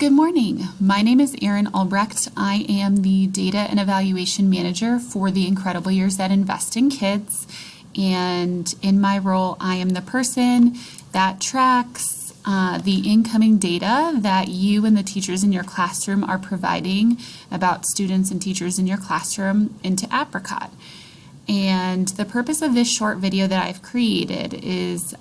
Good morning. My name is Erin Albrecht. I am the Data and Evaluation Manager for the Incredible Years that Invest in Kids. And in my role, I am the person that tracks the incoming data that you and the teachers in your classroom are providing about students and teachers in your classroom into Apricot. And the purpose of this short video that I've created is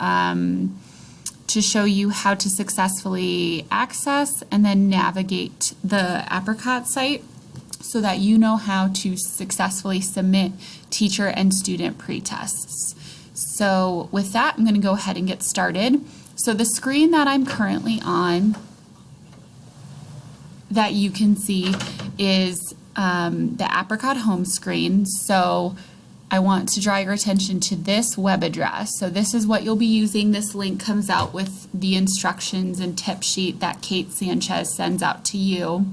to show you how to successfully access and then navigate the Apricot site so that you know how to successfully submit teacher and student pretests. So with that, I'm going to go ahead and get started. So the screen that I'm currently on that you can see is the Apricot home screen. So I want to draw your attention to this web address. So this is what you'll be using. This link comes out with the instructions and tip sheet that Kate Sanchez sends out to you.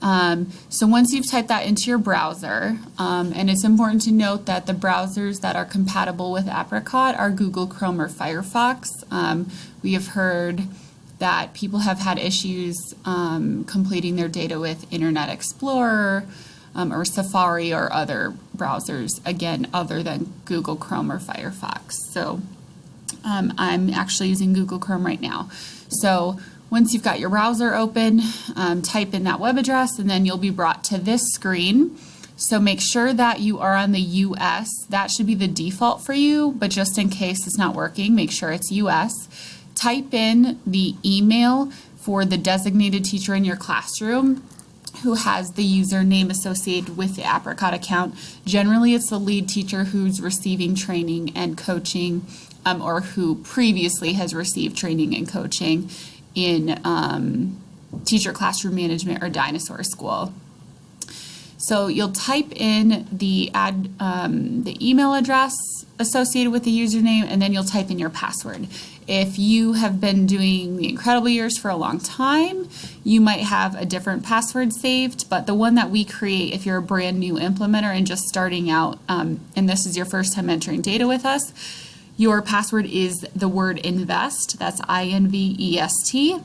So once you've typed that into your browser, and it's important to note that the browsers that are compatible with Apricot are Google Chrome or Firefox. We have heard that people have had issues completing their data with Internet Explorer, or Safari or other browsers, again, other than Google Chrome or Firefox. So I'm actually using Google Chrome right now. So once you've got your browser open, type in that web address and then you'll be brought to this screen. So make sure that you are on the US. That should be the default for you, but just in case it's not working, make sure it's US. Type in the email for the designated teacher in your classroom who has the username associated with the Apricot account. Generally, it's the lead teacher who's receiving training and coaching, or who previously has received training and coaching in teacher classroom management or dinosaur school. So you'll type in the email address associated with the username, and then you'll type in your password. If you have been doing the Incredible Years for a long time, you might have a different password saved, but the one that we create if you're a brand new implementer and just starting out, and this is your first time entering data with us, your password is the word invest. That's I-N-V-E-S-T,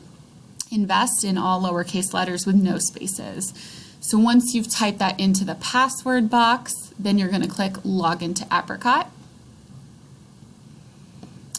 invest in all lowercase letters with no spaces. So once you've typed that into the password box, then you're going to click log into Apricot.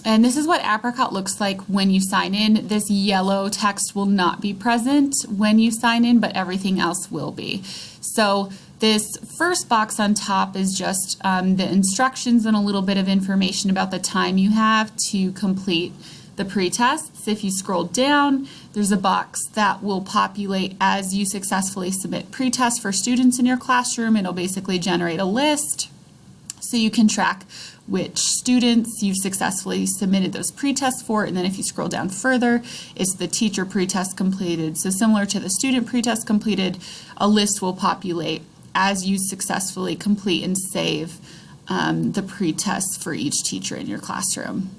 And this is what Apricot looks like when you sign in. This yellow text will not be present when you sign in, but everything else will be. So this first box on top is just the instructions and a little bit of information about the time you have to complete the pretests. If you scroll down, there's a box that will populate as you successfully submit pretests for students in your classroom. It'll basically generate a list so you can track which students you've successfully submitted those pretests for, and then if you scroll down further, it's the teacher pretest completed. So similar to the student pretest completed, a list will populate as you successfully complete and save the pretests for each teacher in your classroom.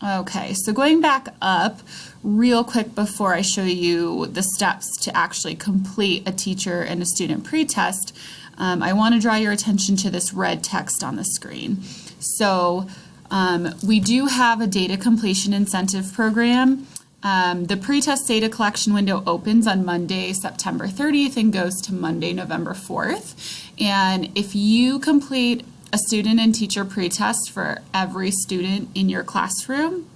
Okay, so going back up real quick before I show you the steps to actually complete a teacher and a student pretest, I want to draw your attention to this red text on the screen. So we do have a data completion incentive program. The pretest data collection window opens on Monday, September 30th and goes to Monday, November 4th. And if you complete a student and teacher pretest for every student in your classroom,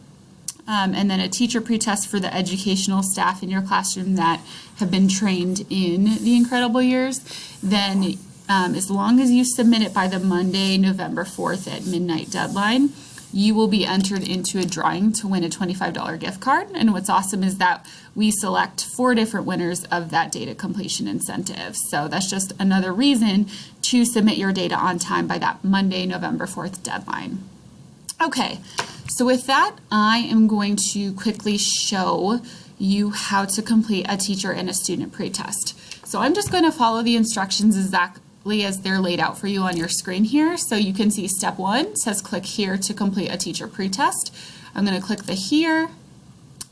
and then a teacher pretest for the educational staff in your classroom that have been trained in the Incredible Years, then as long as you submit it by the Monday, November 4th at midnight deadline, you will be entered into a drawing to win a $25 gift card. And what's awesome is that we select 4 different winners of that data completion incentive. So that's just another reason to submit your data on time by that Monday, November 4th deadline. Okay, so with that, I am going to quickly show you how to complete a teacher and a student pretest. So I'm just going to follow the instructions exactly as they're laid out for you on your screen here. So you can see step 1 says click here to complete a teacher pretest. I'm going to click the here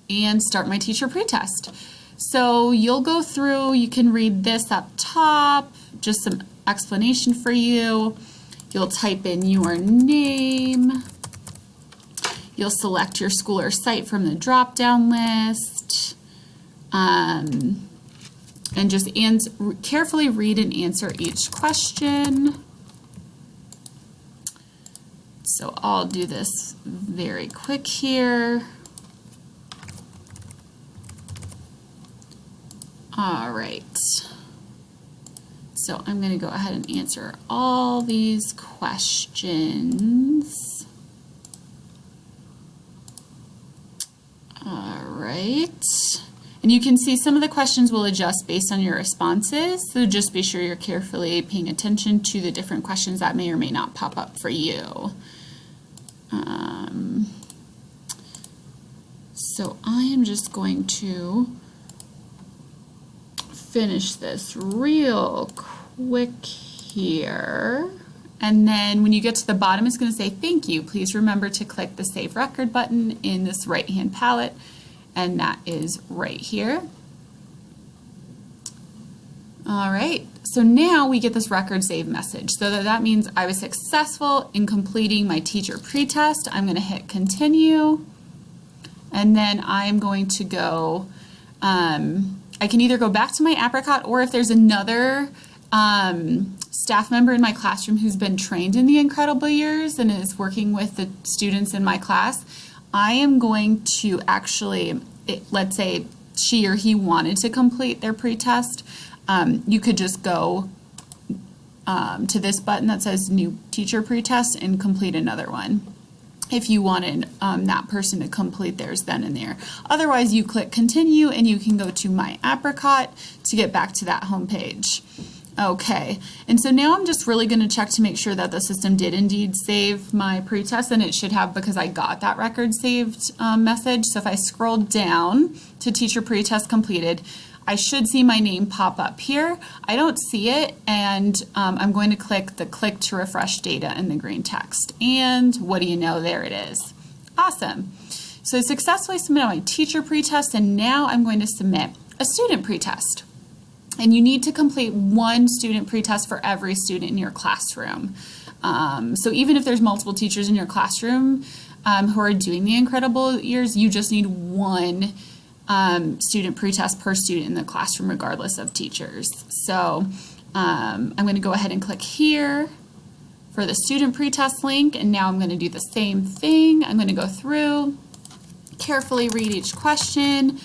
and start my teacher pretest. So you'll go through, you can read this up top, just some explanation for you. You'll type in your name. You'll select your school or site from the drop-down list. and just carefully read and answer each question. So I'll do this very quick here. All right. So I'm going to go ahead and answer all these questions. All right. And you can see some of the questions will adjust based on your responses, so just be sure you're carefully paying attention to the different questions that may or may not pop up for you. So I am just going to finish this real quick here. And then when you get to the bottom, it's going to say thank you. Please remember to click the Save Record button in this right-hand palette, and that is right here. All right, so now we get this record save message. So that means I was successful in completing my teacher pretest. I'm going to hit continue, and then I'm going to go, I can either go back to my Apricot, or if there's another staff member in my classroom who's been trained in the Incredible Years and is working with the students in my class, I am going to actually, let's say she or he wanted to complete their pretest, you could just go to this button that says New Teacher Pretest and complete another one if you wanted that person to complete theirs then and there. Otherwise, you click Continue and you can go to My Apricot to get back to that home page. Okay, and so now I'm just really going to check to make sure that the system did indeed save my pretest, and it should have because I got that record saved message. So if I scroll down to Teacher Pretest Completed, I should see my name pop up here. I don't see it, and I'm going to click the Click to Refresh Data in the green text. And what do you know, there it is. Awesome. So I successfully submitted my teacher pretest, and now I'm going to submit a student pretest. And you need to complete one student pretest for every student in your classroom. So even if there's multiple teachers in your classroom who are doing the Incredible Years, you just need one student pretest per student in the classroom, regardless of teachers. So I'm going to go ahead and click here for the student pretest link, and now I'm going to do the same thing. I'm going to go through, carefully read each question,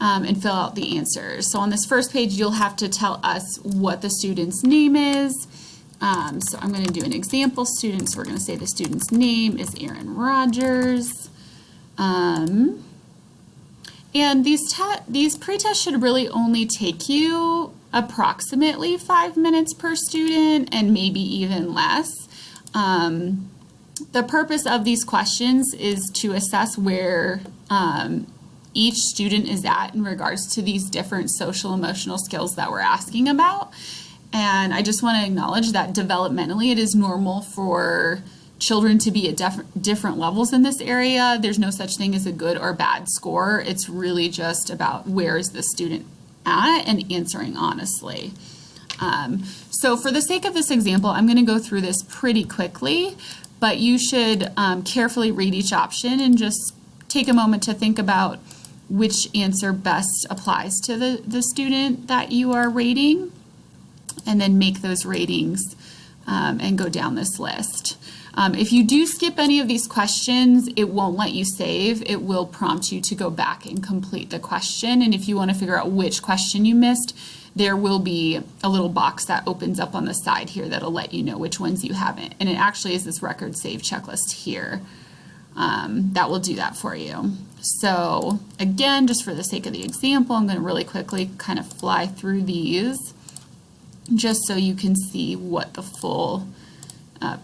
and fill out the answers. So on this first page, you'll have to tell us what the student's name is. So I'm going to do an example student. So we're going to say the student's name is Aaron Rogers. And these pretests should really only take you approximately 5 minutes per student, and maybe even less. The purpose of these questions is to assess where each student is at in regards to these different social emotional skills that we're asking about. And I just want to acknowledge that developmentally it is normal for children to be at different levels in this area. There's no such thing as a good or bad score. It's really just about where is the student at and answering honestly. So for the sake of this example, I'm going to go through this pretty quickly, but you should carefully read each option and just take a moment to think about which answer best applies to the student that you are rating, and then make those ratings and go down this list. If you do skip any of these questions, it won't let you save. It will prompt you to go back and complete the question. And if you want to figure out which question you missed, there will be a little box that opens up on the side here that'll let you know which ones you haven't. And it actually is this record save checklist here that will do that for you. So again, just for the sake of the example, I'm going to really quickly kind of fly through these just so you can see what the full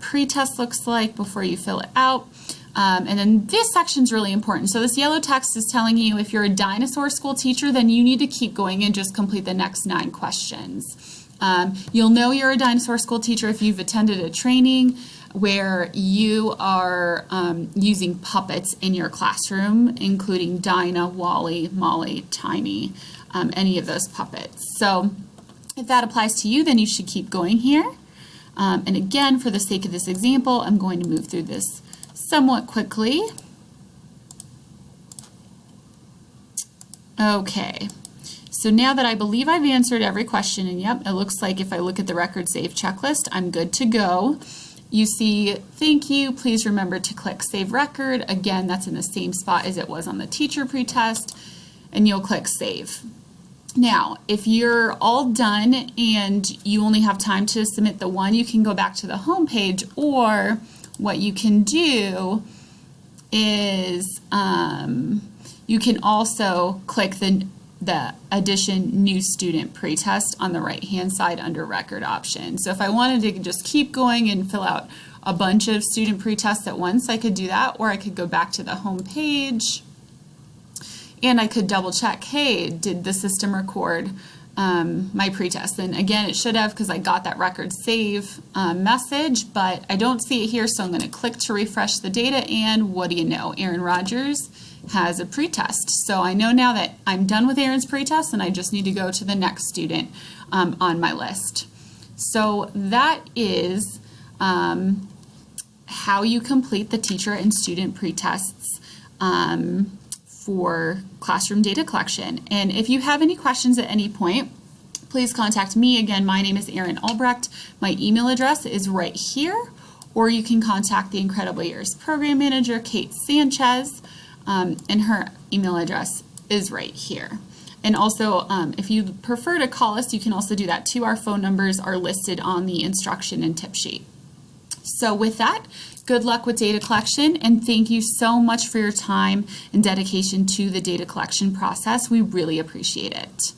pretest looks like before you fill it out. And then this section is really important. So this yellow text is telling you if you're a dinosaur school teacher, then you need to keep going and just complete the next 9 questions. You'll know you're a dinosaur school teacher if you've attended a training where you are using puppets in your classroom, including Dinah, Wally, Molly, Tiny, any of those puppets. So if that applies to you, then you should keep going here. And again, for the sake of this example, I'm going to move through this somewhat quickly. Okay, So now that I believe I've answered every question, and yep, it looks like if I look at the record save checklist, I'm good to go. You see, thank you, please remember to click save record. Again, that's in the same spot as it was on the teacher pretest, and you'll click save. Now, if you're all done and you only have time to submit the one, you can go back to the home page, or what you can do is you can also click the addition new student pretest on the right hand side under record option. So if I wanted to just keep going and fill out a bunch of student pretests at once, I could do that, or I could go back to the home page and I could double check, hey, did the system record my pretest? And again, it should have, because I got that record save message, but I don't see it here, so I'm going to click to refresh the data, and what do you know, Aaron Rogers has a pretest. So I know now that I'm done with Aaron's pretest and I just need to go to the next student on my list. So that is how you complete the teacher and student pretests for classroom data collection. And if you have any questions at any point, please contact me. Again, my name is Erin Albrecht. My email address is right here, or you can contact the Incredible Years Program Manager, Kate Sanchez, and her email address is right here. And also, if you prefer to call us, you can also do that too. Our phone numbers are listed on the instruction and tip sheet. So with that, good luck with data collection, and thank you so much for your time and dedication to the data collection process. We really appreciate it.